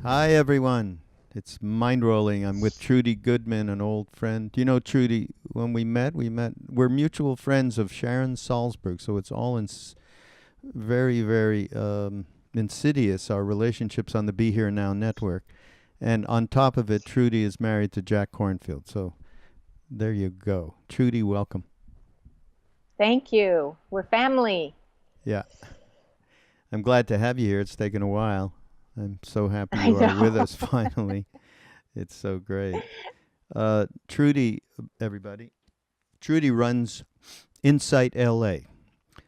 Hi, everyone. It's Mindrolling. I'm with Trudy Goodman, an old friend. Do you know Trudy? When we're mutual friends of Sharon Salzberg, so it's all very, very insidious, our relationships on the Be Here Now network. And on top of it, Trudy is married to Jack Cornfield. So there you go. Trudy, welcome. Thank you. We're family. Yeah, I'm glad to have you here. It's taken a while. I'm so happy I you are with know. us finally. It's so great. Trudy, everybody. Trudy runs Insight LA.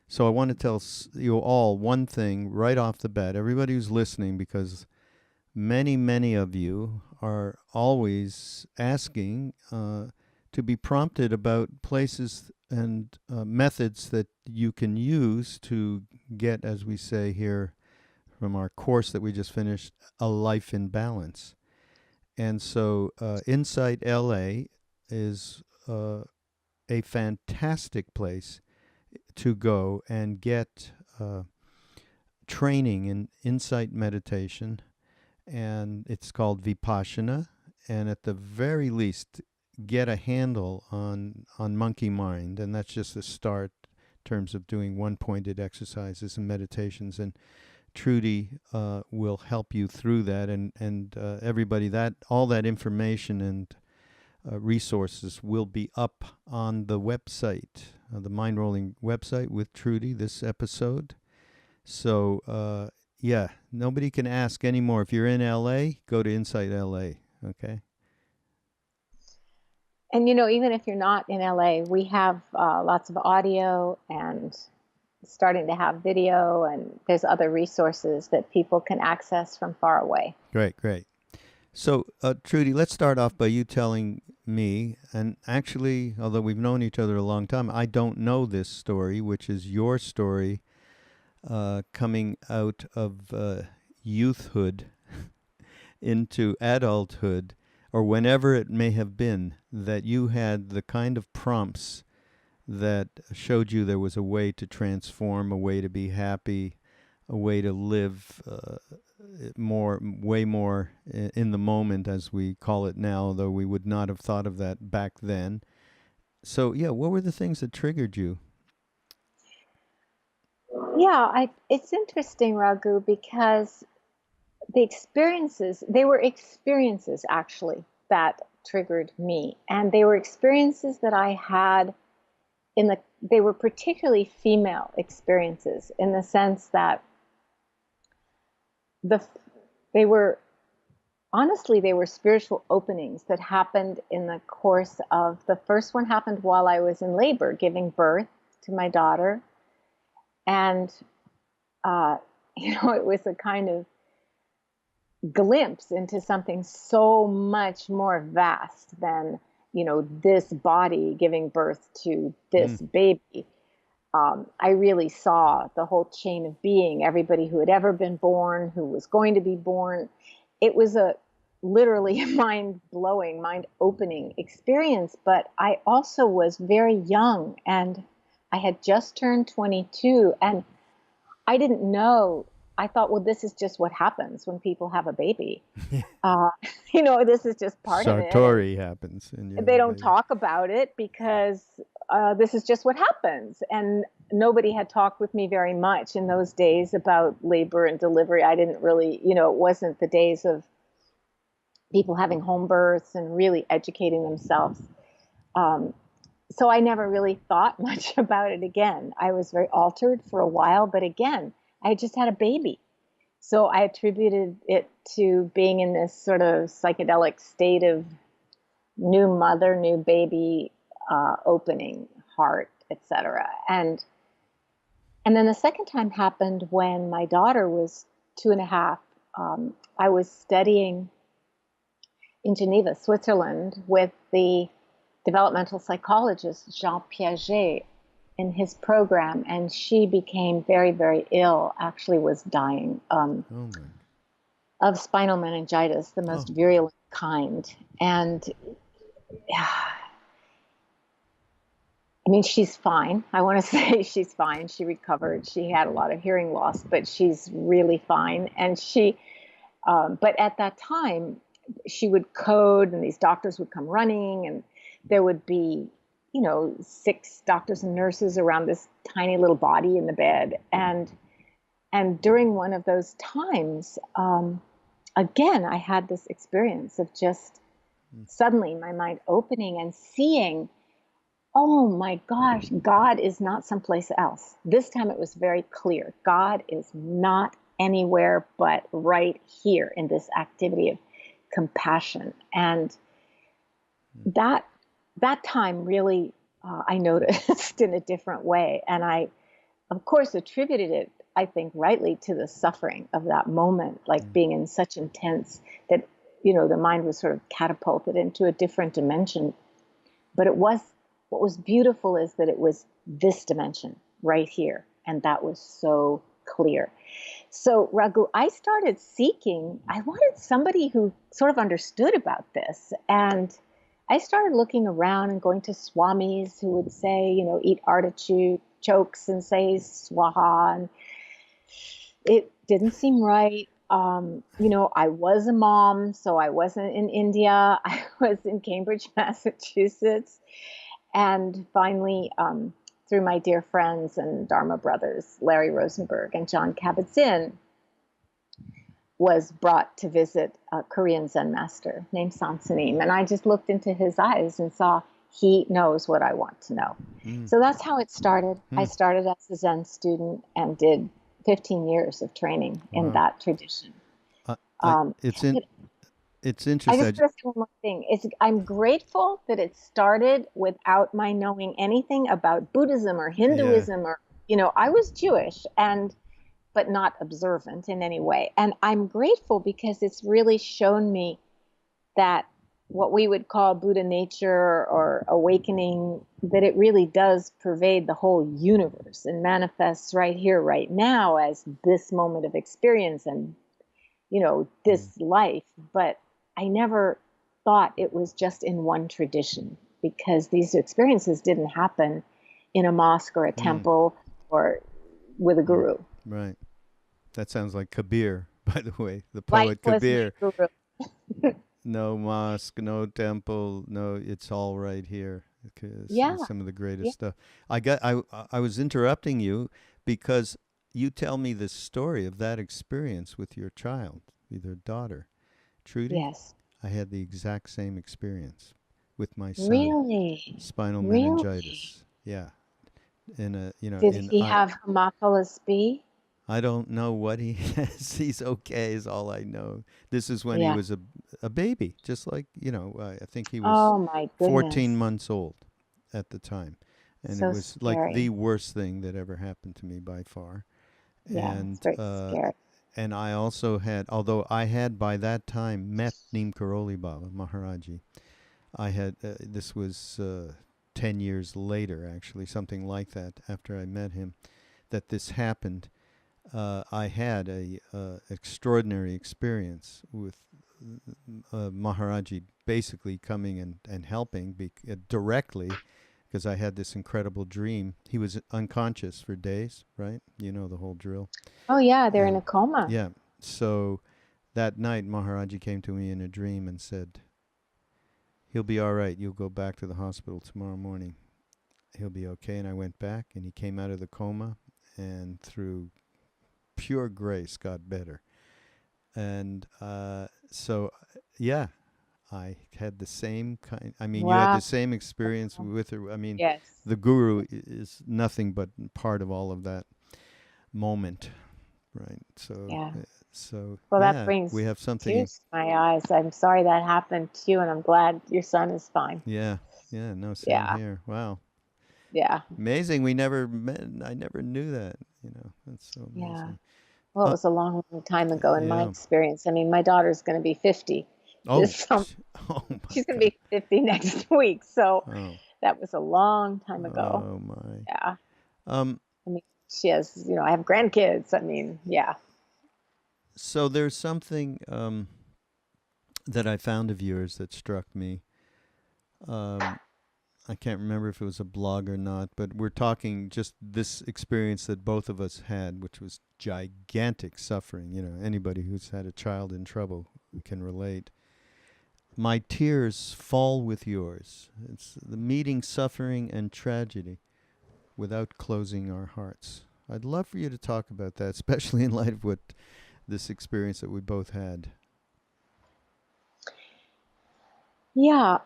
So I want to tell you all one thing right off the bat, everybody who's listening, because many, many of you are always asking to be prompted about places and methods that you can use to get, as we say here from our course that we just finished, a life in balance. And so Insight LA is a fantastic place to go and get training in insight meditation, and it's called Vipassana. And at the very least, get a handle on monkey mind, and that's just a start in terms of doing one-pointed exercises and meditations. And Trudy will help you through that, and everybody, that all that information and resources will be up on the website, the Mindrolling website with Trudy, this episode. So, yeah, nobody can ask anymore. If you're in LA, go to Insight LA, okay? And even if you're not in LA, we have lots of audio and starting to have video, and there's other resources that people can access from far away. Great, great. So, Trudy, let's start off by you telling me, and actually, although we've known each other a long time, I don't know this story, which is your story coming out of youthhood into adulthood, or whenever it may have been, that you had the kind of prompts that showed you there was a way to transform, a way to be happy, a way to live way more in the moment, as we call it now, though we would not have thought of that back then. So, yeah, what were the things that triggered you? Yeah, it's interesting, Raghu, because they were experiences actually that triggered me. And they were experiences that I had they were particularly female experiences in the sense that the they were honestly, they were spiritual openings that happened in the course of the first one happened while I was in labor, giving birth to my daughter. And, uh, it was a kind of glimpse into something so much more vast than, this body giving birth to Mm, this baby. I really saw the whole chain of being, everybody who had ever been born, who was going to be born. It was a literally mind blowing, mind opening experience. But I also was very young, and I had just turned 22, and I didn't know. I thought, well, this is just what happens when people have a baby. Uh, this is just part of it. And Sartori happens and you have they a don't baby. talk about it because this is just what happens. And nobody had talked with me very much in those days about labor and delivery. I didn't really, it wasn't the days of people having home births and really educating themselves. Um, so I never really thought much about it again. I was very altered for a while, but again, I had just had a baby. So I attributed it to being in this sort of psychedelic state of new mother, new baby, opening heart, etc. And then the second time happened when my daughter was 2.5. I was studying in Geneva, Switzerland, with the developmental psychologist Jean Piaget in his program, and she became very, very ill. Actually, was dying Oh, my. of spinal meningitis, the most Oh, virulent kind. And I mean, she's fine. I want to say she's fine. She recovered. She had a lot of hearing loss, but she's really fine. And she But at that time, she would code, and these doctors would come running, and there would be, 6 doctors and nurses around this tiny little body in the bed. And during one of those times, again, I had this experience of just suddenly my mind opening and seeing, oh my gosh, God is not someplace else. This time it was very clear. God is not anywhere but right here in this activity of compassion. And that time really, I noticed in a different way. And I, of course, attributed it, I think, rightly to the suffering of that moment, like being in such intense that, the mind was sort of catapulted into a different dimension. But what was beautiful is that it was this dimension right here. And that was so clear. So, Raghu, I started seeking, I wanted somebody who sort of understood about this. And I started looking around and going to swamis who would say, eat artichokes and say swaha. And it didn't seem right. I was a mom, so I wasn't in India. I was in Cambridge, Massachusetts. And finally, through my dear friends and Dharma brothers, Larry Rosenberg and John Kabat-Zinn, was brought to visit a Korean Zen master named Sansanim. And I just looked into his eyes and saw he knows what I want to know. So that's how it started. I started as a Zen student and did 15 years of training in that tradition. It's I interesting. just want to say one more thing. I'm grateful that it started without my knowing anything about Buddhism or Hinduism or, I was Jewish but not observant in any way. And I'm grateful because it's really shown me that what we would call Buddha nature or awakening, that it really does pervade the whole universe and manifests right here, right now as this moment of experience and, this life. But I never thought it was just in one tradition, because these experiences didn't happen in a mosque or a temple or with a guru. Right. That sounds like Kabir, by the way, the Life poet was my Kabir. guru. No mosque, no temple, no, it's all right here. Because Yeah. some of the Yeah. greatest stuff. I was interrupting you because you tell me this story of that experience with your child, with your daughter, Trudy. Yes. I had the exact same experience with my son, Really? spinal Really? meningitis. Yeah, in a Did he have Hermophilus B? I don't know what he has. He's okay, is all I know. This is when he Yeah. was a baby, just like, I think he was Oh my 14 goodness. months old at the time. And it So was like the scary. worst thing that ever happened to me by far. Yeah, it's And very scary. and I also had, although I had by that time met Neem Karoli Baba Maharaji. I had, this was 10 years later, actually, something like that, after I met him, that this happened. I had a extraordinary experience with Maharaji basically coming and helping directly, because I had this incredible dream. He was unconscious for days, right? You know the whole drill. Oh yeah, they're in And a coma. yeah, so that night Maharaji came to me in a dream and said, "He'll be all right. You'll go back to the hospital tomorrow morning. He'll be okay." And I went back, and he came out of the coma, and through pure grace got better. And so, yeah, I had the same kind. I mean, you had Wow. the same experience with her. I mean, Yes. the guru is nothing but part of all of that moment, right? So, Yeah. so Well, that yeah, we brings have something. tears to my eyes. I'm sorry that happened to you, and I'm glad your son is fine. Yeah, yeah. No, same Yeah. here. Wow, Yeah. amazing. We never met. I never knew that. That's so Yeah. amazing. Well, it Uh, was a long, long time ago in my yeah. experience. I mean, my daughter's going to be 50 Oh, this summer. oh my She's going to God. be 50 next week. So Oh, that was a long time ago. oh my. Yeah. Um, I mean, she has, I have grandkids. I mean, yeah. so there's something that I found of yours that struck me. Um, I can't remember if it was a blog or not, but we're talking just this experience that both of us had, which was gigantic suffering. You know, anybody who's had a child in trouble can relate. My tears fall with yours. It's the meeting suffering and tragedy without closing our hearts. I'd love for you to talk about that, especially in light of what this experience that we both had. Yeah,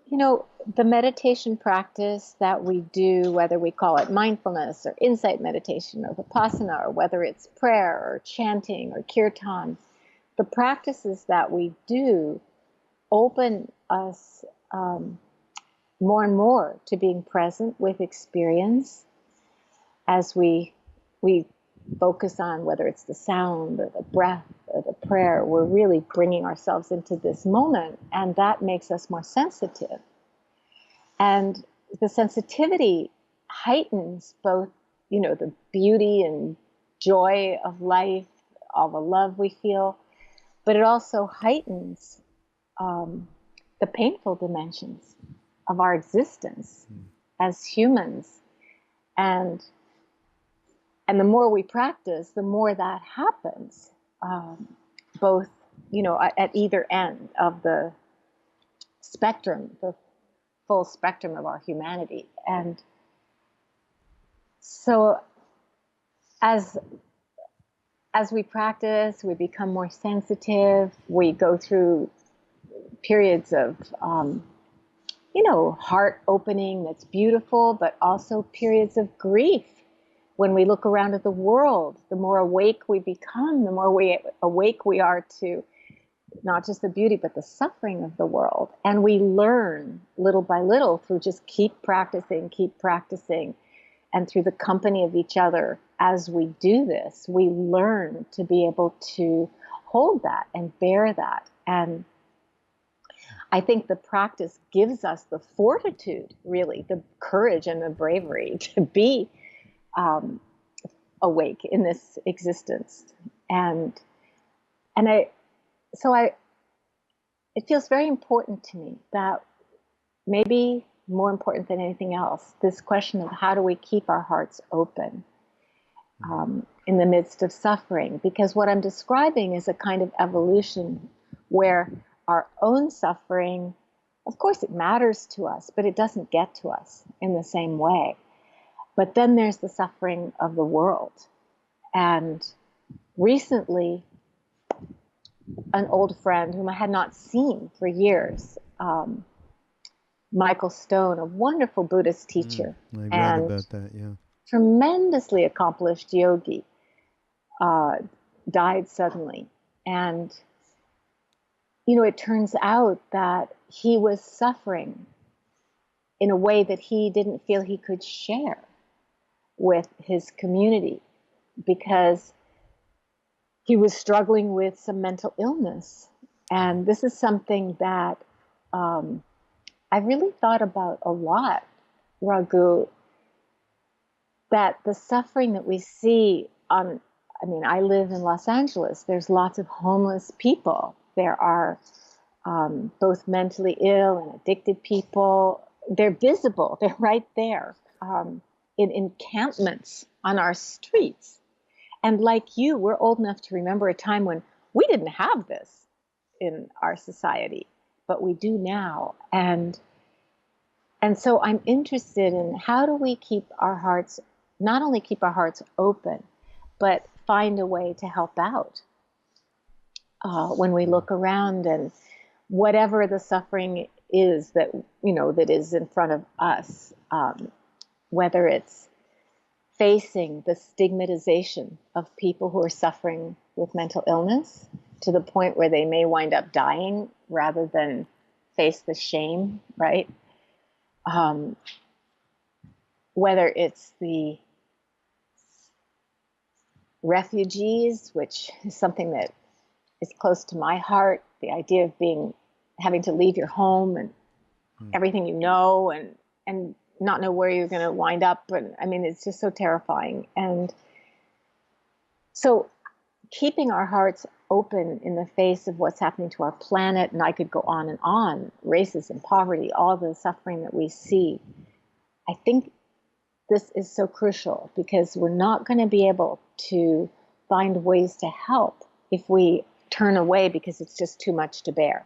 you know, the meditation practice that we do, whether we call it mindfulness or insight meditation or vipassana, or whether it's prayer or chanting or kirtan, the practices that we do open us more and more to being present with experience as we focus on whether it's the sound or the breath or the prayer. We're really bringing ourselves into this moment, and that makes us more sensitive. And the sensitivity heightens both, you know, the beauty and joy of life, all the love we feel, but it also heightens the painful dimensions of our existence as humans. And the more we practice, the more that happens, both, you know, at either end of the spectrum, the full spectrum of our humanity. And so as we practice, we become more sensitive. We go through periods of, you know, heart opening that's beautiful, but also periods of grief. When we look around at the world, the more awake we become, the more awake we are to not just the beauty, but the suffering of the world. And we learn little by little through just keep practicing. And through the company of each other, as we do this, we learn to be able to hold that and bear that. And I think the practice gives us the fortitude, really, the courage and the bravery to be awake in this existence. And it feels very important to me that, maybe more important than anything else, this question of how do we keep our hearts open in the midst of suffering? Because what I'm describing is a kind of evolution where our own suffering, of course it matters to us, but it doesn't get to us in the same way. But then there's the suffering of the world. And recently, an old friend whom I had not seen for years, Michael Stone, a wonderful Buddhist teacher, I read and about that, yeah. tremendously accomplished yogi, died suddenly. And, you know, it turns out that he was suffering in a way that he didn't feel he could share with his community, because he was struggling with some mental illness. And this is something that I really thought about a lot, Raghu, that the suffering that we see on, I mean, I live in Los Angeles. There's lots of homeless people. There are both mentally ill and addicted people. They're visible. They're right there in encampments on our streets. And like you, we're old enough to remember a time when we didn't have this in our society, but we do now. And so I'm interested in, how do we keep our hearts, not only keep our hearts open, but find a way to help out when we look around, and whatever the suffering is that, you know, that is in front of us, whether it's facing the stigmatization of people who are suffering with mental illness to the point where they may wind up dying rather than face the shame, right? Whether it's the refugees, which is something that is close to my heart, the idea of having to leave your home and everything you know, and not know where you're going to wind up. And I mean, it's just so terrifying. And so keeping our hearts open in the face of what's happening to our planet, and I could go on and on, racism, poverty, all the suffering that we see. I think this is so crucial because we're not going to be able to find ways to help if we turn away because it's just too much to bear.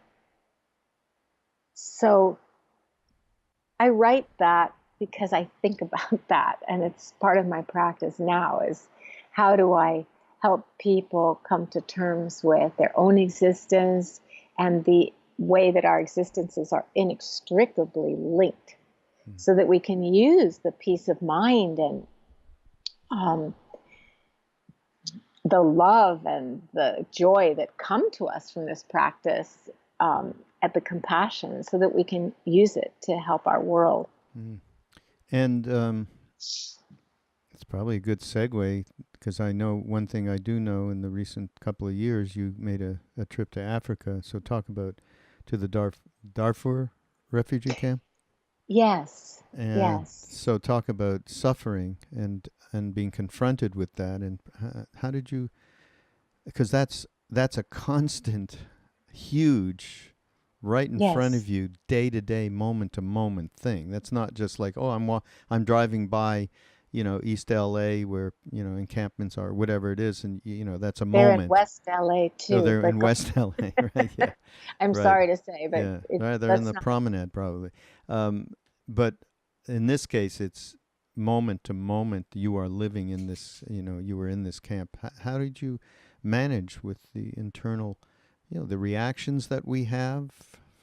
So I write that because I think about that, and it's part of my practice now is how do I help people come to terms with their own existence and the way that our existences are inextricably linked, so that we can use the peace of mind and the love and the joy that come to us from this practice, at the compassion, so that we can use it to help our world. And it's probably a good segue, because I know one thing I do know in the recent couple of years, you made a trip to Africa. So talk about to the Darfur refugee camp. Yes, And yes. so talk about suffering and being confronted with that. And how did you, because that's a constant, huge, right in front of Yes, you, day to day, moment to moment thing. That's not just like, oh, I'm driving by, East LA where, encampments are, whatever it is, and that's a they're in moment. West LA Oh, too, they're but in West LA, right? Yeah, I'm right. sorry to say, but Yeah, right. They're in that's the not. promenade probably. But in this case, it's moment to moment. You are living in this. You were in this camp. How did you manage with the internal, the reactions that we have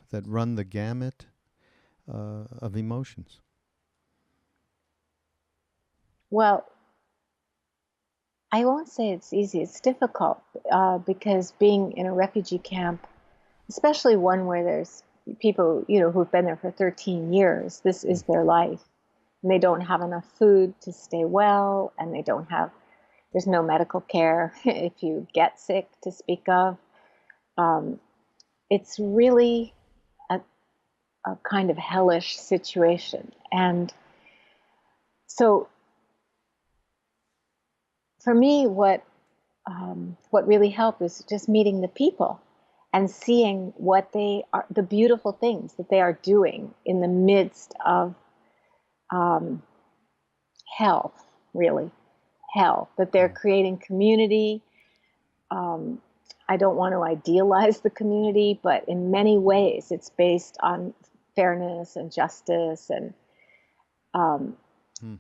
that run the gamut of emotions? Well, I won't say it's easy. It's difficult, because being in a refugee camp, especially one where there's people, who've been there for 13 years, this is their life. And they don't have enough food to stay well, and there's no medical care if you get sick to speak of. It's really a kind of hellish situation. And so for me, what really helped was just meeting the people and seeing what they are, the beautiful things that they are doing in the midst of um, hell, really hell, that they're creating community. Um, I don't want to idealize the community, but in many ways it's based on fairness and justice, and um, Hmm.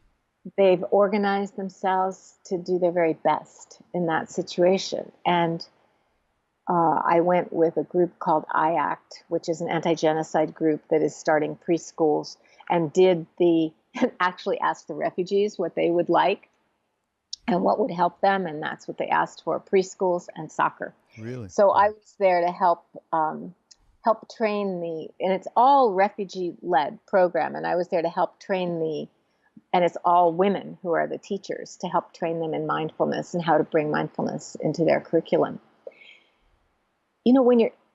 they've organized themselves to do their very best in that situation. And I went with a group called IACT, which is an anti-genocide group that is starting preschools, and actually asked the refugees what they would like and what would help them, and that's what they asked for: preschools and soccer. Really? So I was there to help train and it's all refugee-led program, and I was there to help train and it's all women who are the teachers, to help train them in mindfulness and how to bring mindfulness into their curriculum.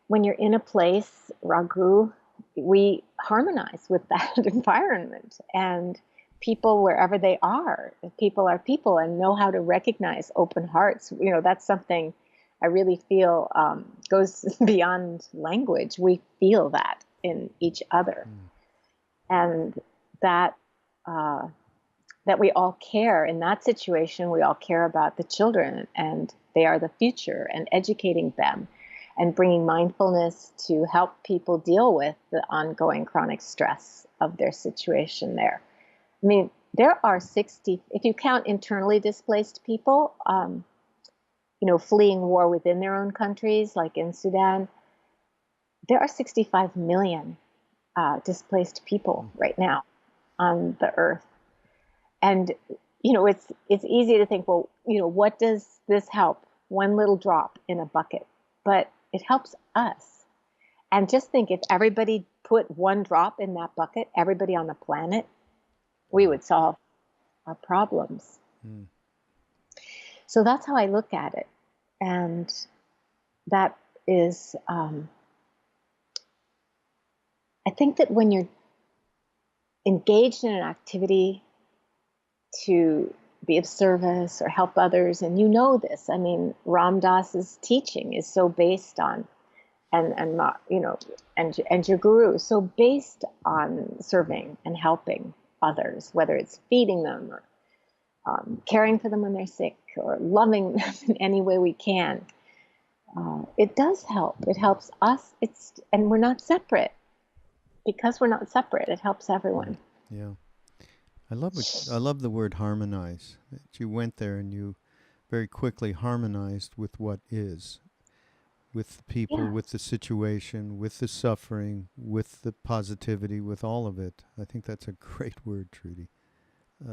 When you're in a place, Raghu, we harmonize with that environment, and people, wherever they are, people are people and know how to recognize open hearts. That's something I really feel goes beyond language. We feel that in each other, and that uh, that we all care in that situation. We all care about the children, and they are the future, and educating them and bringing mindfulness to help people deal with the ongoing chronic stress of their situation there. I mean, there are 60, if you count internally displaced people, fleeing war within their own countries, like in Sudan, there are 65 million displaced people right now on the earth. And it's easy to think, well, what does this help? One little drop in a bucket, but it helps us. And just think, if everybody put one drop in that bucket, everybody on the planet, we would solve our problems. Mm. So that's how I look at it, and that is, I think that when you're engaged in an activity to be of service or help others. And you know this. I mean, Ram Dass's teaching is so based on, and you know, and your guru, so based on serving and helping others, whether it's feeding them or caring for them when they're sick or loving them in any way we can. It does help. It helps us. And we're not separate. Because we're not separate, it helps everyone. Yeah. I love the word harmonize. That you went there and you very quickly harmonized with what is, with the people, with the situation, with the suffering, with the positivity, with all of it. I think that's a great word, Trudy.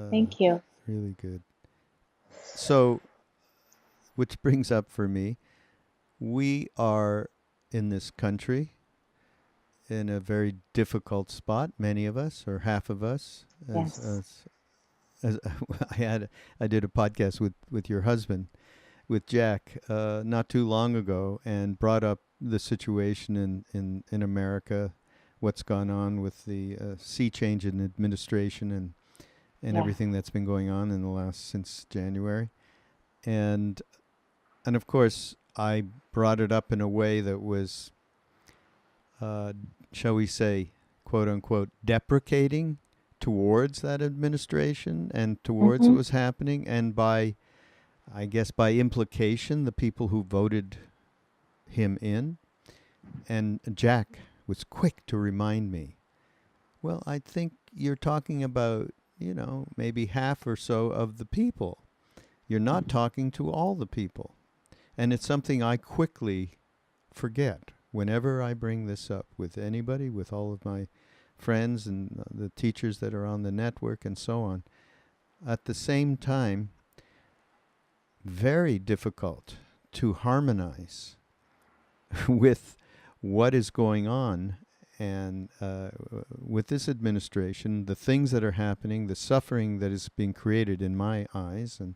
Thank you. Really good. So, which brings up for me, we are in this country in a very difficult spot. Many of us, or half of us, as I did a podcast with your husband, with Jack, not too long ago, and brought up the situation in America, what's gone on with the sea change in administration and everything that's been going on in the last since January, and of course I brought it up in a way that was, shall we say, quote unquote, deprecating towards that administration and towards what was happening, and I guess by implication, the people who voted him in. And Jack was quick to remind me, well, I think you're talking about, maybe half or so of the people. You're not talking to all the people. And it's something I quickly forget whenever I bring this up with anybody, with all of my friends and the teachers that are on the network and so on. At the same time, very difficult to harmonize with what is going on and with this administration, the things that are happening, the suffering that is being created in my eyes, and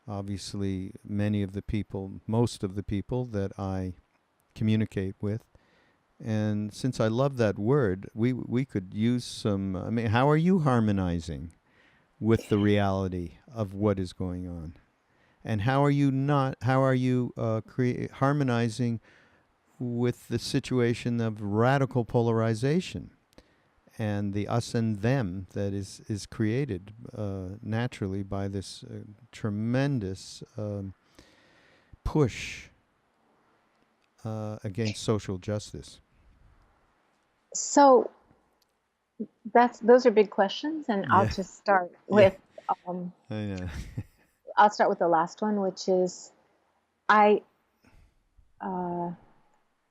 obviously most of the people that I communicate with. And since I love that word, we could use some, how are you harmonizing with the reality of what is going on? And how are you harmonizing with the situation of radical polarization and the us and them that is created naturally by this tremendous push against social justice? So those are big questions, and I'll just start with I know. I'll start with the last one, which is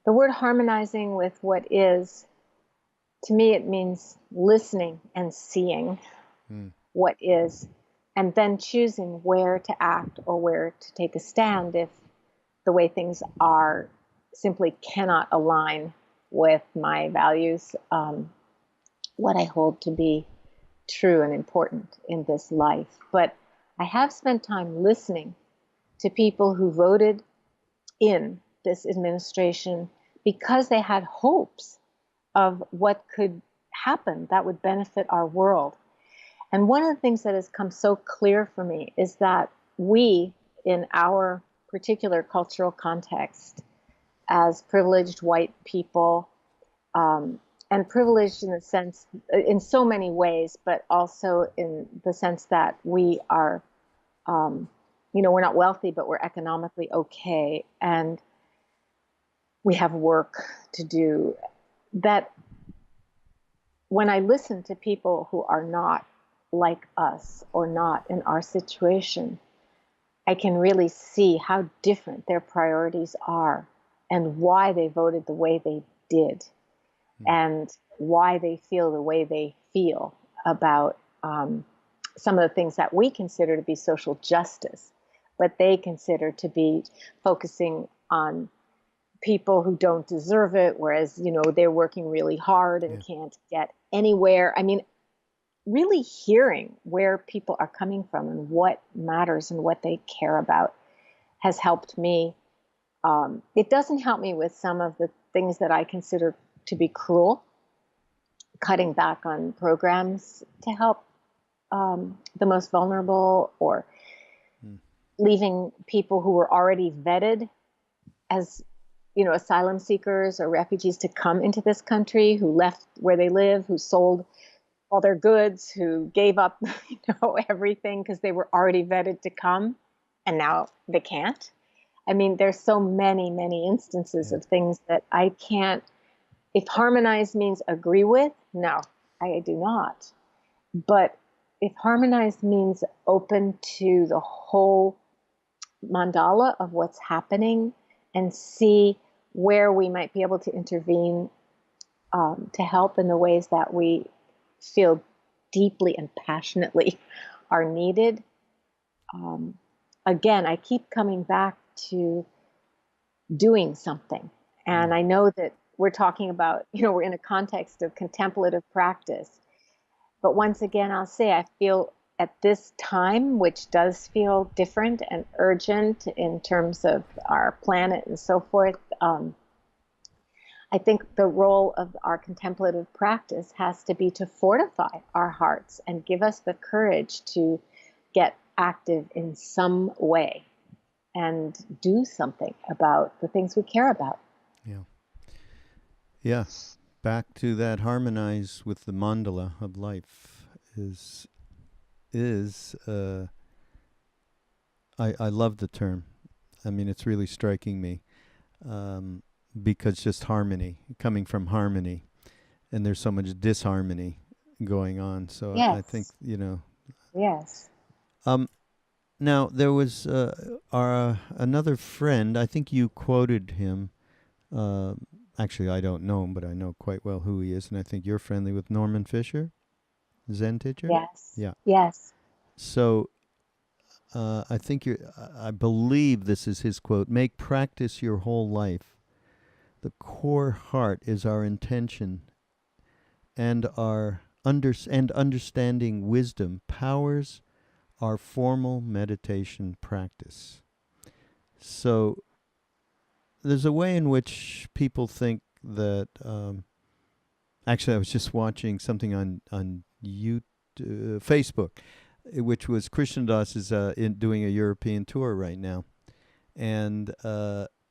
the word harmonizing with what is, to me, it means listening and seeing what is, and then choosing where to act or where to take a stand if the way things are simply cannot align with my values, what I hold to be true and important in this life. But I have spent time listening to people who voted in this administration because they had hopes of what could happen that would benefit our world. And one of the things that has come so clear for me is that we, in our particular cultural context, as privileged white people, and privileged in the sense, in so many ways, but also in the sense that we are, we're not wealthy, but we're economically okay, and we have work to do. That when I listen to people who are not like us or not in our situation, I can really see how different their priorities are and why they voted the way they did and why they feel the way they feel about some of the things that we consider to be social justice, but they consider to be focusing on people who don't deserve it, whereas, they're working really hard and can't get anywhere. I mean, really hearing where people are coming from and what matters and what they care about has helped me. It doesn't help me with some of the things that I consider to be cruel, cutting back on programs to help the most vulnerable, or leaving people who were already vetted as, asylum seekers or refugees to come into this country, who left where they live, who sold all their goods, who gave up, everything because they were already vetted to come, and now they can't. I mean, there's so many, many instances of things that I can't. If harmonize means agree with, no, I do not. But if harmonize means open to the whole mandala of what's happening and see where we might be able to intervene, to help in the ways that we feel deeply and passionately are needed. Again, I keep coming back to doing something. And I know that we're talking about, we're in a context of contemplative practice. But once again, I'll say I feel at this time, which does feel different and urgent in terms of our planet and so forth, I think the role of our contemplative practice has to be to fortify our hearts and give us the courage to get active in some way and do something about the things we care about. Yeah. Yeah. Back to that harmonize with the mandala of life is I love the term. I mean, it's really striking me, because just harmony, coming from harmony, and there's so much disharmony going on. So I think, Yes. Yes. Now there was another friend. I think you quoted him. Uh, Actually, I don't know him, but I know quite well who he is, and I think you're friendly with Norman Fisher, Zen teacher. Yes. Yeah. Yes. So I think I believe this is his quote: "Make practice your whole life. The core heart is our intention, and understanding wisdom powers our formal meditation practice." So there's a way in which people think that. Actually, I was just watching something on Facebook, which was Krishna Das is doing a European tour right now, and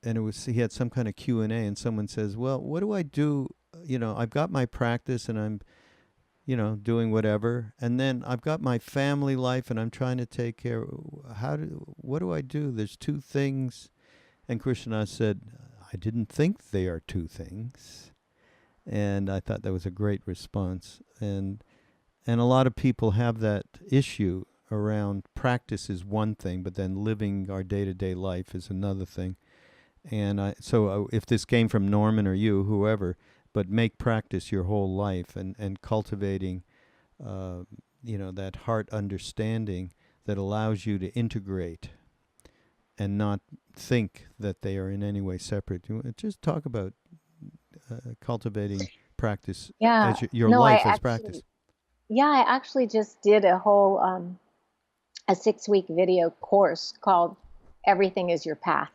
it was, he had some kind of Q&A, and someone says, "Well, what do I do? I've got my practice, and I'm doing whatever, and then I've got my family life, and I'm trying to take care. What do I do? There's two things." And Krishna said, "I didn't think they are two things." And I thought that was a great response. And a lot of people have that issue around practice is one thing, but then living our day-to-day life is another thing. And so if this came from Norman or you, whoever, but make practice your whole life, and cultivating, that heart understanding that allows you to integrate and not think that they are in any way separate. You just talk about cultivating practice Yeah. as your No, life as practice. I actually just did a whole, a 6-week video course called Everything is Your Path.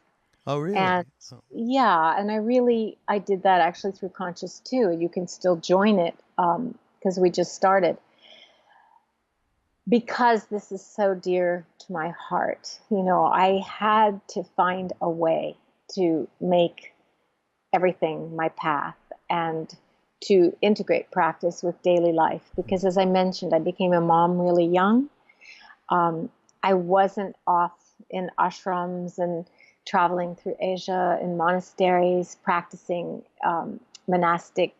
Oh, really? And Oh. yeah, and I did that actually through Conscious too. You can still join it, because we just started. Because this is so dear to my heart, I had to find a way to make everything my path and to integrate practice with daily life. Because as I mentioned, I became a mom really young. I wasn't off in ashrams and traveling through Asia in monasteries, practicing monastic,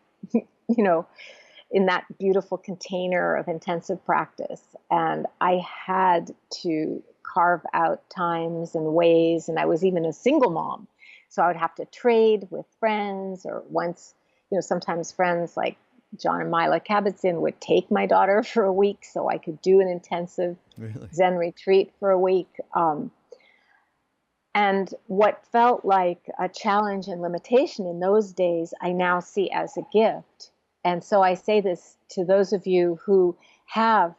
in that beautiful container of intensive practice. And I had to carve out times and ways, and I was even a single mom. So I would have to trade with friends, or once, sometimes friends like John and Mila Kabat-Zinn would take my daughter for a week so I could do an intensive Really? Zen retreat for a week. And what felt like a challenge and limitation in those days, I now see as a gift. And so I say this to those of you who have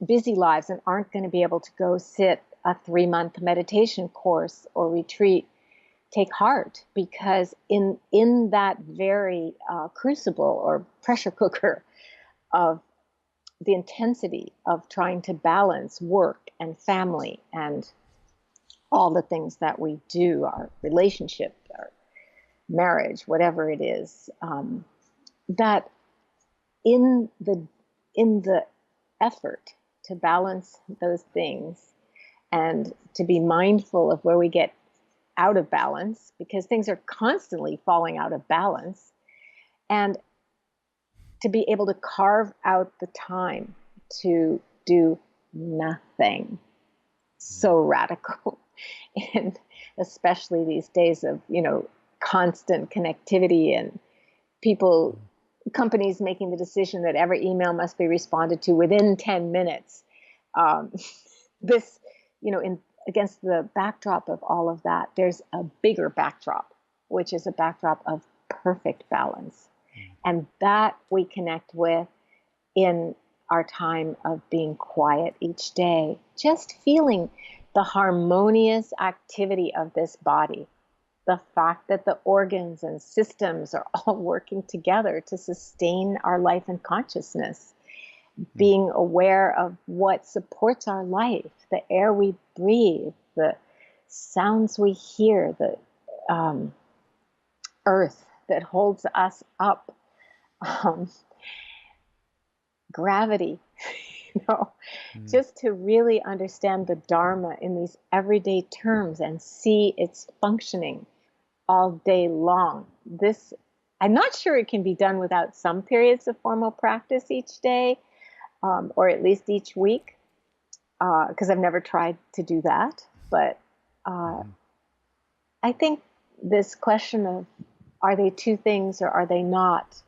busy lives and aren't going to be able to go sit a 3-month meditation course or retreat. Take heart, because in that very crucible or pressure cooker of the intensity of trying to balance work and family and all the things that we do, our relationship, our marriage, whatever it is, that in the effort to balance those things and to be mindful of where we get out of balance, because things are constantly falling out of balance, and to be able to carve out the time to do nothing. So radical. And especially these days of, constant connectivity and people, companies making the decision that every email must be responded to within 10 minutes. Um, this, against the backdrop of all of that, there's a bigger backdrop, which is a backdrop of perfect balance. And that we connect with in our time of being quiet each day, just feeling the harmonious activity of this body, the fact that the organs and systems are all working together to sustain our life and consciousness, being aware of what supports our life, the air we breathe, the sounds we hear, the earth that holds us up, gravity, just to really understand the Dharma in these everyday terms and see its functioning all day long. I'm not sure it can be done without some periods of formal practice each day, or at least each week, because I've never tried to do that. But I think this question of, are they two things or are they not,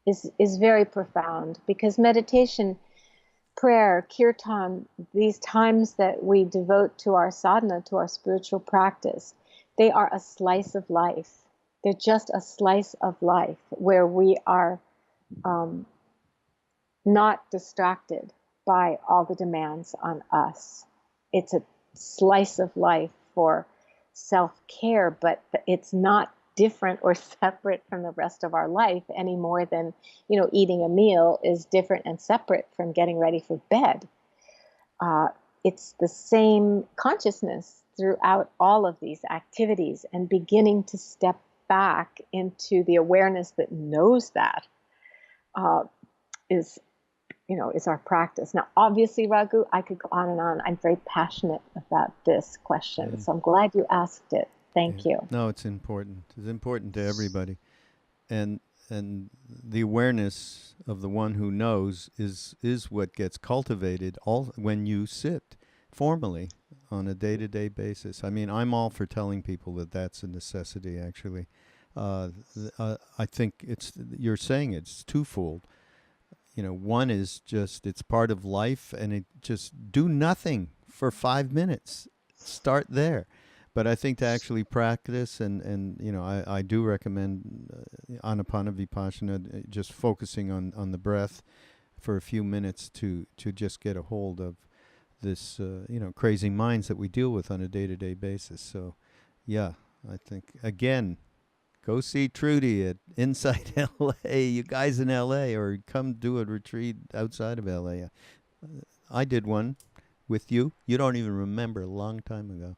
is very profound, because meditation, prayer, kirtan, these times that we devote to our sadhana, to our spiritual practice, they are a slice of life. They're just a slice of life where we are not distracted by all the demands on us. It's a slice of life for self-care, but it's not different or separate from the rest of our life any more than, eating a meal is different and separate from getting ready for bed. It's the same consciousness throughout all of these activities, and beginning to step back into the awareness that knows that is our practice. Now, obviously, Raghu, I could go on and on. I'm very passionate about this question, so I'm glad you asked it. Thank you. No, it's important. It's important to everybody, and the awareness of the one who knows is what gets cultivated all when you sit formally on a day-to-day basis. I mean, I'm all for telling people that that's a necessity. Actually, I think you're saying it's twofold. One is just it's part of life, and it just do nothing for 5 minutes. Start there. But I think to actually practice, and I do recommend Anapana Vipassana, just focusing on the breath for a few minutes to just get a hold of this, crazy minds that we deal with on a day-to-day basis. So, yeah, I think, again, go see Trudy at Inside LA. You guys in LA, or come do a retreat outside of LA. I did one with you. You don't even remember, a long time ago.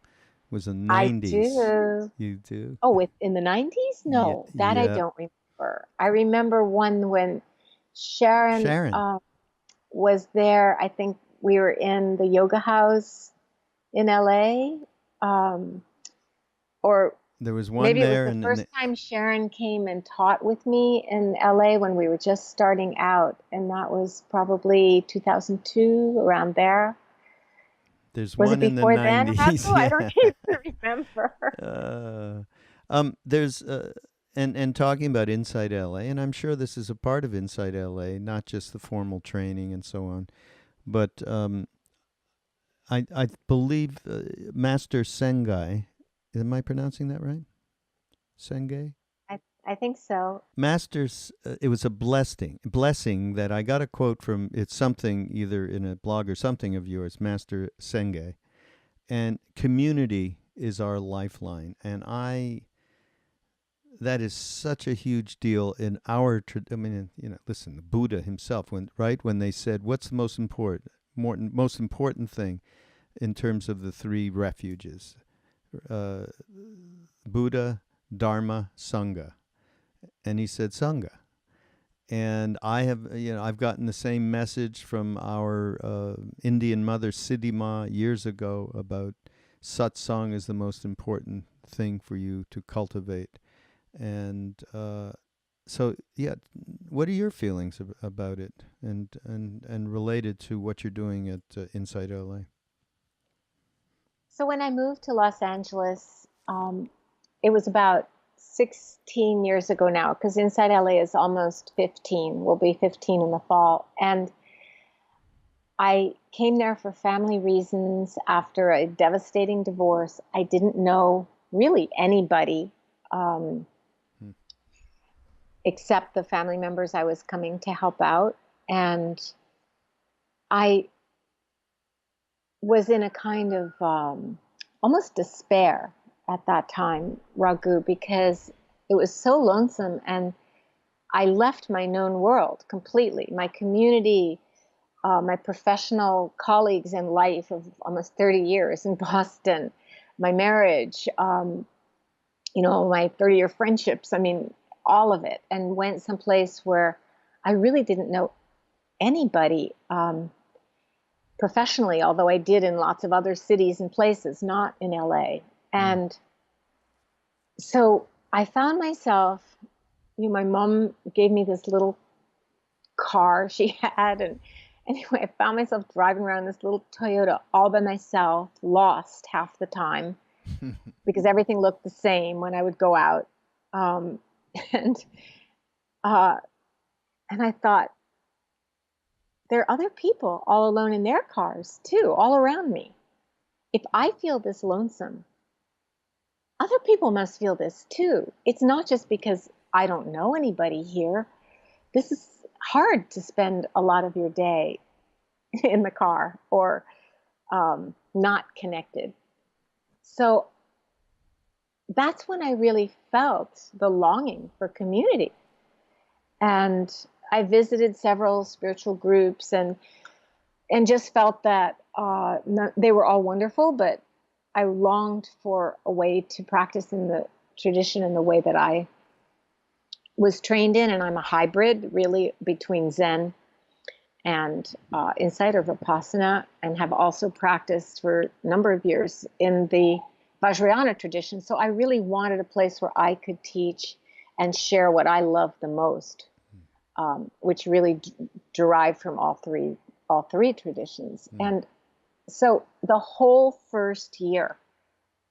It was the I 90s. do. You do? Oh, in the 90s? Yeah. No, that I Yeah. don't remember. I remember one when Sharon Sharon. was there. I think we were in the yoga house in LA. Or There was one maybe it was there, the and first time Sharon came and taught with me in LA when we were just starting out. And that was probably 2002, around there. there's Was it one in the before then, 90s. Raghu? I don't Yeah. even remember. There's and talking about Inside LA, and I'm sure this is a part of Inside LA, not just the formal training and so on, but I believe Master Sengai. Am I pronouncing that right? Sengai. I think so. Masters, it was a blessing that I got a quote from. It's something either in a blog or something of yours, Master Senge, and community is our lifeline. And that is such a huge deal in our. I mean, listen, the Buddha himself, when they said, "What's the most important thing in terms of the three refuges?" Uh, Buddha, Dharma, Sangha, and he said Sangha. And I've gotten the same message from our Indian mother Siddhi years ago about satsang is the most important thing for you to cultivate. And so, yeah, what are your feelings about it, and related to what you're doing at Inside LA? So when I moved to Los Angeles, it was about 16 years ago now, because Inside LA is almost 15, will be 15 in the fall. And I came there for family reasons after a devastating divorce. I didn't know really anybody Hmm. except the family members I was coming to help out. And I was in a kind of almost despair at that time, Raghu, because it was so lonesome, and I left my known world completely, my community, my professional colleagues in life of almost 30 years in Boston, my marriage, my 30-year friendships, I mean, all of it, and went someplace where I really didn't know anybody professionally, although I did in lots of other cities and places, not in LA. Hmm. And so I found myself, my mom gave me this little car she had. And anyway, I found myself driving around this little Toyota all by myself, lost half the time because everything looked the same when I would go out. Um, and, uh, and I thought, there are other people all alone in their cars too, all around me. If I feel this lonesome, other people must feel this too. It's not just because I don't know anybody here. This is hard to spend a lot of your day in the car or not connected. So that's when I really felt the longing for community. And I visited several spiritual groups and just felt that they were all wonderful, but I longed for a way to practice in the tradition in the way that I was trained in. And I'm a hybrid, really, between Zen and Insight or Vipassana, and have also practiced for a number of years in the Vajrayana tradition. So I really wanted a place where I could teach and share what I love the most, which really derived from all three traditions. Hmm. And so the whole first year,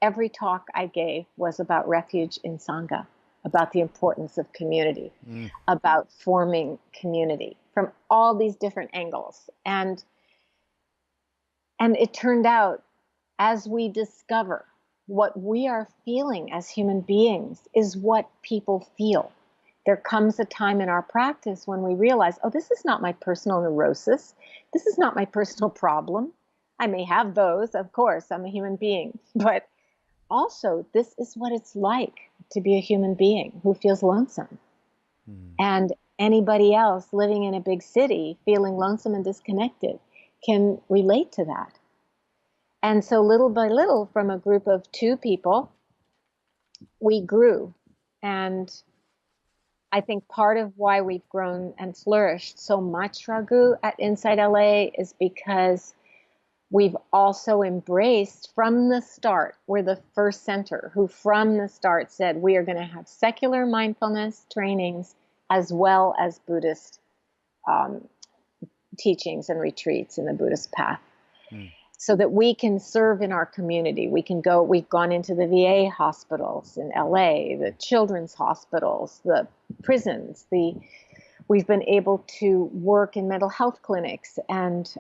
every talk I gave was about refuge in Sangha, about the importance of community, Hmm. about forming community from all these different angles. And it turned out, as we discover what we are feeling as human beings is what people feel. There comes a time in our practice when we realize, oh, this is not my personal neurosis. This is not my personal problem. I may have those, of course, I'm a human being, but also this is what it's like to be a human being who feels lonesome. Hmm. And anybody else living in a big city feeling lonesome and disconnected can relate to that. And so little by little, from a group of 2 people, we grew. And I think part of why we've grown and flourished so much, Raghu, at Inside LA is because we've also embraced from the start, we're the first center who from the start said we are going to have secular mindfulness trainings as well as Buddhist um, teachings and retreats in the Buddhist path, Hmm. so that we can serve in our community. We've gone into the VA hospitals in LA, the children's hospitals, the prisons, we've been able to work in mental health clinics and,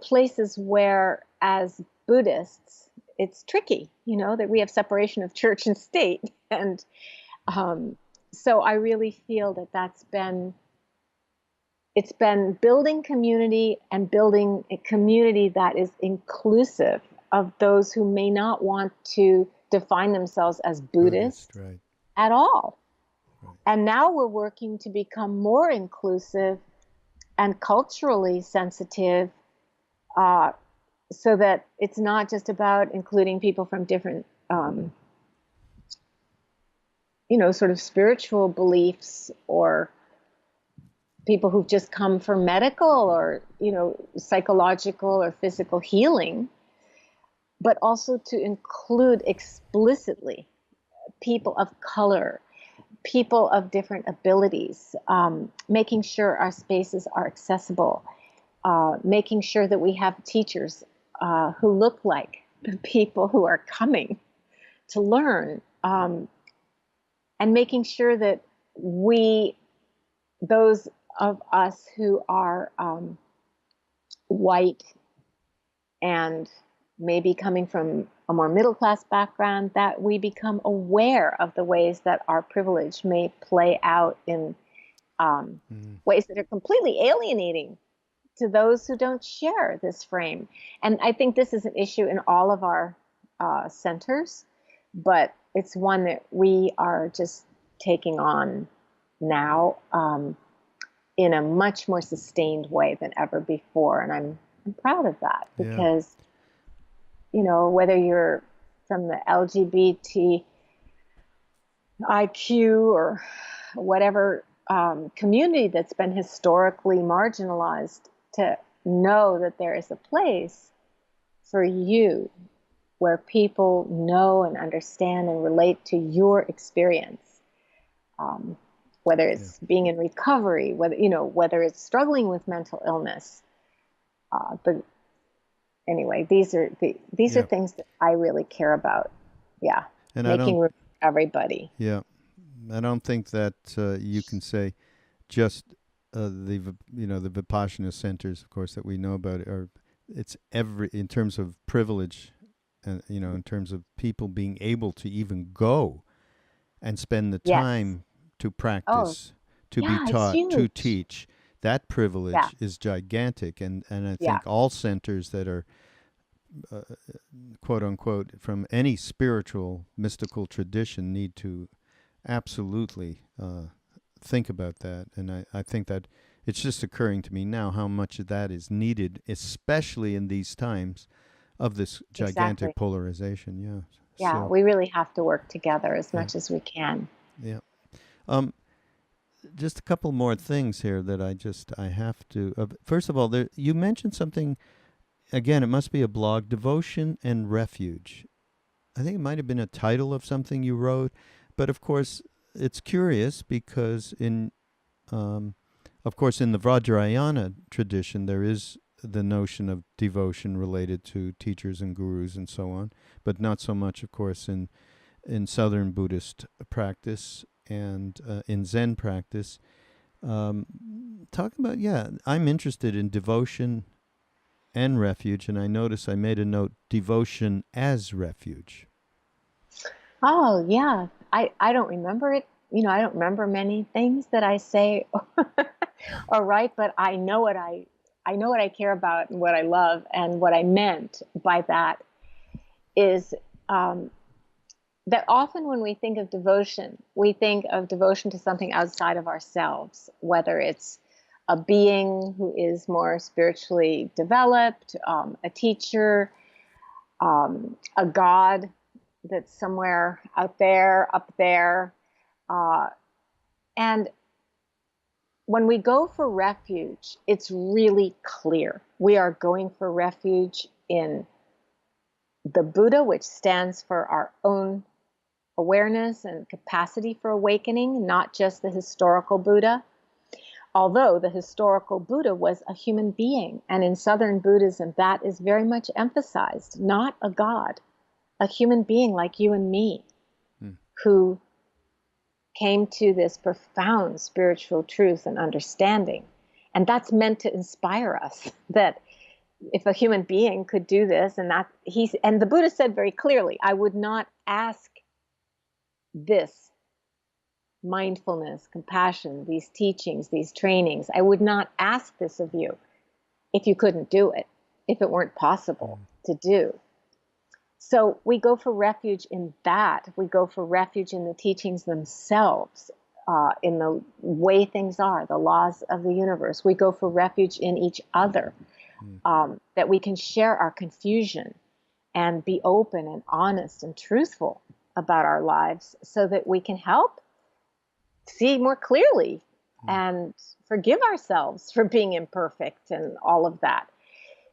places where as Buddhists, it's tricky, that we have separation of church and state. And so I really feel that it's been building community and building a community that is inclusive of those who may not want to define themselves as Buddhist, Buddhist right? at all. Right. And now we're working to become more inclusive and culturally sensitive, uh, so that it's not just about including people from different, sort of spiritual beliefs, or people who've just come for medical or, psychological or physical healing, but also to include explicitly people of color, people of different abilities, making sure our spaces are accessible, making sure that we have teachers who look like the people who are coming to learn, and making sure that those of us who are white and maybe coming from a more middle class background, that we become aware of the ways that our privilege may play out in ways that are completely alienating to those who don't share this frame. And I think this is an issue in all of our centers, but it's one that we are just taking on now, in a much more sustained way than ever before. And I'm proud of that, because, whether you're from the LGBT IQ or whatever community that's been historically marginalized, to know that there is a place for you where people know and understand and relate to your experience, whether it's being in recovery, whether it's struggling with mental illness. But anyway, these are things that I really care about. Yeah, And making room for everybody. Yeah, I don't think that you can say just the Vipassana centers, of course, that we know about it's every in terms of privilege, and in terms of people being able to even go and spend the Yes. time to Oh, practice, to be yeah, it's taught, to huge. teach. That Yeah, privilege is gigantic, and I yeah, think all centers that are uh, quote unquote from any spiritual mystical tradition need to absolutely think about that. And I think that it's just occurring to me now how much of that is needed, especially in these times of this exactly. gigantic polarization. Yeah. Yeah, So, we really have to work together as yeah. much as we can. Yeah. Um, just a couple more things here that I have to. First of all, you mentioned something again. It must be a blog, devotion and refuge. I think it might have been a title of something you wrote, but of course, it's curious because um, of course, in the Vajrayana tradition, there is the notion of devotion related to teachers and gurus and so on, but not so much, of course, in Southern Buddhist practice and in Zen practice. Talk about, I'm interested in devotion and refuge, and I notice I made a note, devotion as refuge. Oh, yeah. I don't remember it. I don't remember many things that I say or write, but I know what I care about and what I love, and what I meant by that is, um, that often when we think of devotion, we think of devotion to something outside of ourselves, whether it's a being who is more spiritually developed, a teacher, a god that's somewhere out there, up there. Uh, and when we go for refuge, it's really clear. We are going for refuge in the Buddha, which stands for our own awareness and capacity for awakening, not just the historical Buddha. Although the historical Buddha was a human being, and in Southern Buddhism, that is very much emphasized, not a god, a human being like you and me, Hmm. who came to this profound spiritual truth and understanding. And that's meant to inspire us that if a human being could do this, and the Buddha said very clearly, I would not ask this mindfulness, compassion, these teachings, these trainings. I would not ask this of you if you couldn't do it, if it weren't possible to do. So we go for refuge in that. We go for refuge in the teachings themselves, in the way things are, the laws of the universe. We go for refuge in each other, that we can share our confusion and be open and honest and truthful about our lives so that we can help see more clearly and forgive ourselves for being imperfect and all of that.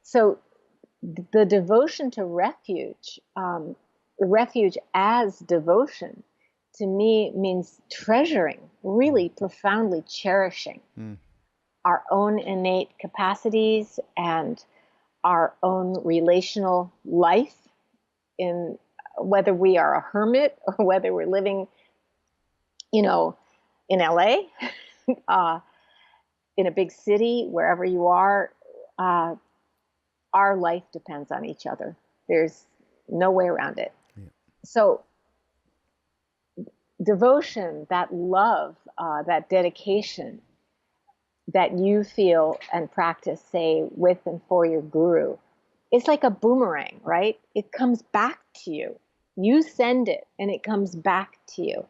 So the devotion to refuge, refuge as devotion, to me means treasuring, really profoundly cherishing our own innate capacities and our own relational life, in whether we are a hermit or whether we're living, in LA, in a big city, wherever you are. Our life depends on each other. There's no way around it. Yeah. So devotion, that love, that dedication that you feel and practice, say, with and for your guru, it's like a boomerang, right? It comes back to you. You send it and it comes back to you.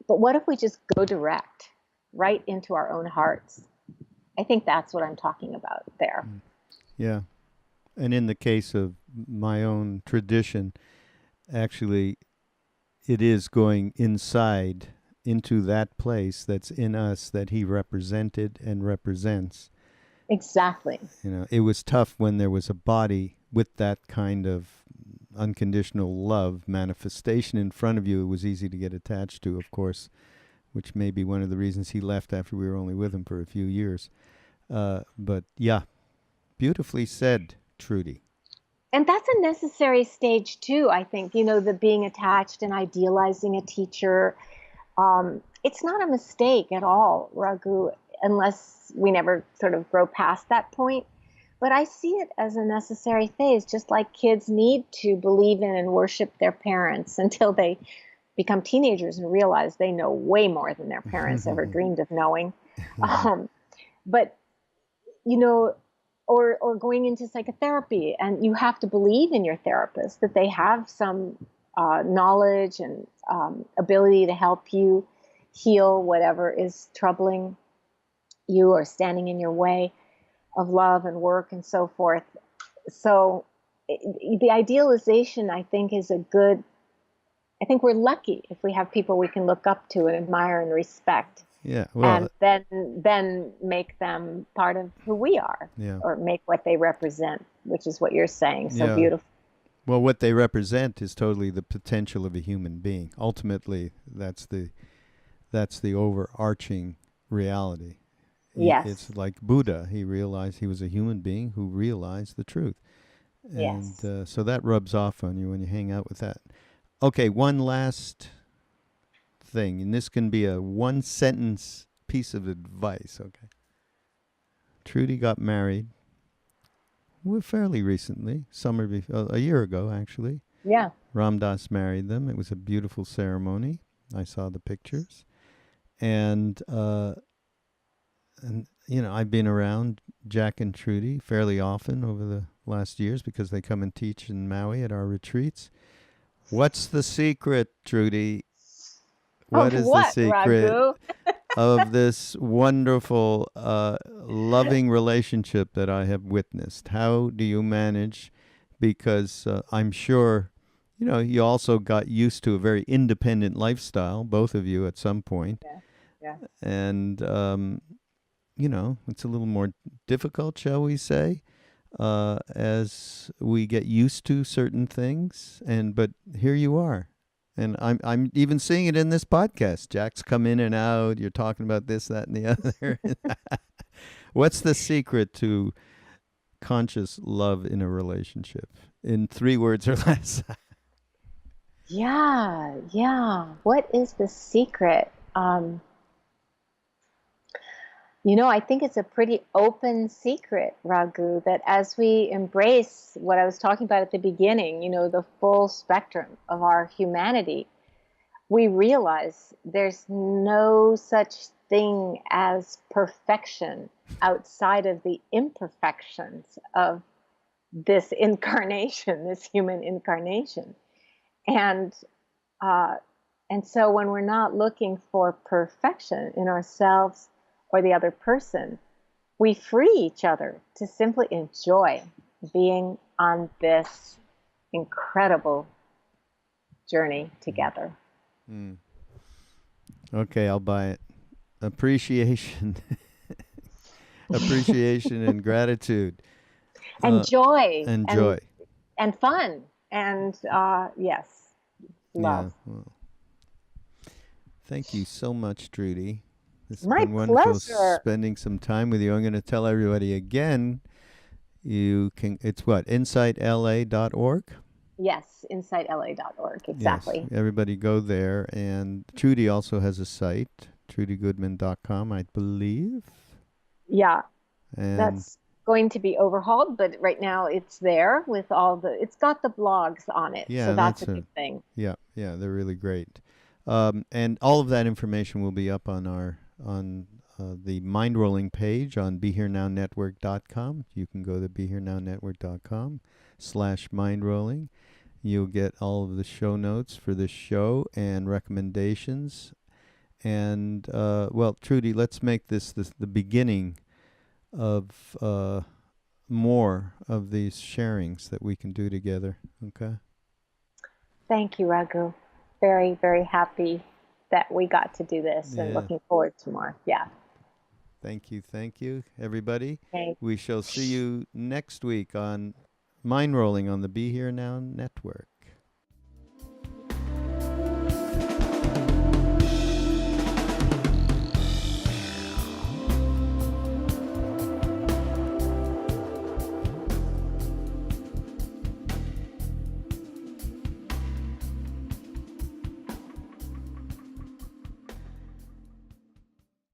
But what if we just go direct, right into our own hearts? I think that's what I'm talking about there. Yeah. And in the case of my own tradition, actually, it is going inside into that place that's in us that he represented and represents. Exactly. It was tough when there was a body with that kind of unconditional love manifestation in front of you. It was easy to get attached to, of course, which may be one of the reasons he left after we were only with him for a few years. But yeah, beautifully said, Trudy. And that's a necessary stage too, I think, the being attached and idealizing a teacher. It's not a mistake at all, Raghu, unless we never sort of grow past that point. But I see it as a necessary phase, just like kids need to believe in and worship their parents until they become teenagers and realize they know way more than their parents ever dreamed of knowing. But, or going into psychotherapy, and you have to believe in your therapist that they have some knowledge and ability to help you heal whatever is troubling you or standing in your way of love and work and so forth. So the idealization, I think, I think we're lucky if we have people we can look up to and admire and respect. Yeah, well, and then make them part of who we are, or make what they represent, which is what you're saying so beautiful. Well, what they represent is totally the potential of a human being. Ultimately, that's the overarching reality. Yes. It's like Buddha. He realized he was a human being who realized the truth. And yes. So that rubs off on you when you hang out with that. Okay, one last thing, and this can be a one-sentence piece of advice, okay? Trudy got married fairly recently, a year ago, actually. Yeah. Ram Dass married them. It was a beautiful ceremony. I saw the pictures. And I've been around Jack and Trudy fairly often over the last years because they come and teach in Maui at our retreats. What's the secret, Trudy? What is the secret Raghu? of this wonderful, loving relationship that I have witnessed? How do you manage? Because I'm sure, you also got used to a very independent lifestyle, both of you at some point. Yeah. And, it's a little more difficult, shall we say, as we get used to certain things. But here you are. And I'm even seeing it in this podcast. Jack's come in and out. You're talking about this, that, and the other. What's the secret to conscious love in a relationship? In 3 words or less. Yeah. What is the secret? I think it's a pretty open secret, Raghu, that as we embrace what I was talking about at the beginning, the full spectrum of our humanity, we realize there's no such thing as perfection outside of the imperfections of this incarnation, this human incarnation. And uh, and so when we're not looking for perfection in ourselves or the other person, we free each other to simply enjoy being on this incredible journey together. Mm. Okay, I'll buy it. Appreciation, appreciation, and gratitude, And uh, joy and joy. and fun and yes, Yeah. love. Well, thank you so much, Trudy. This has My been wonderful pleasure. spending some time with you. I'm going to tell everybody again. You can. It's what, insightla.org. Yes, insightla.org. Yes, Exactly. everybody go there. And Trudy also has a site, trudygoodman.com, I believe. Yeah, And that's going to be overhauled, but right now it's there with all it's got the blogs on it. yeah, So and that's that's a a good thing. yeah, yeah, they're really great. And all of that information will be up on our on the Mindrolling page on BeHereNowNetwork.com. You can go to BeHereNowNetwork.com/mindrolling. You'll get all of the show notes for this show and recommendations. And well, Trudy, let's make this the beginning of more of these sharings that we can do together. Okay. Thank you, Raghu. Very, very happy that we got to do this and Yeah. looking forward to more. Yeah. Thank you, everybody. Okay. We shall see you next week on Mind Rolling on the Be Here Now Network.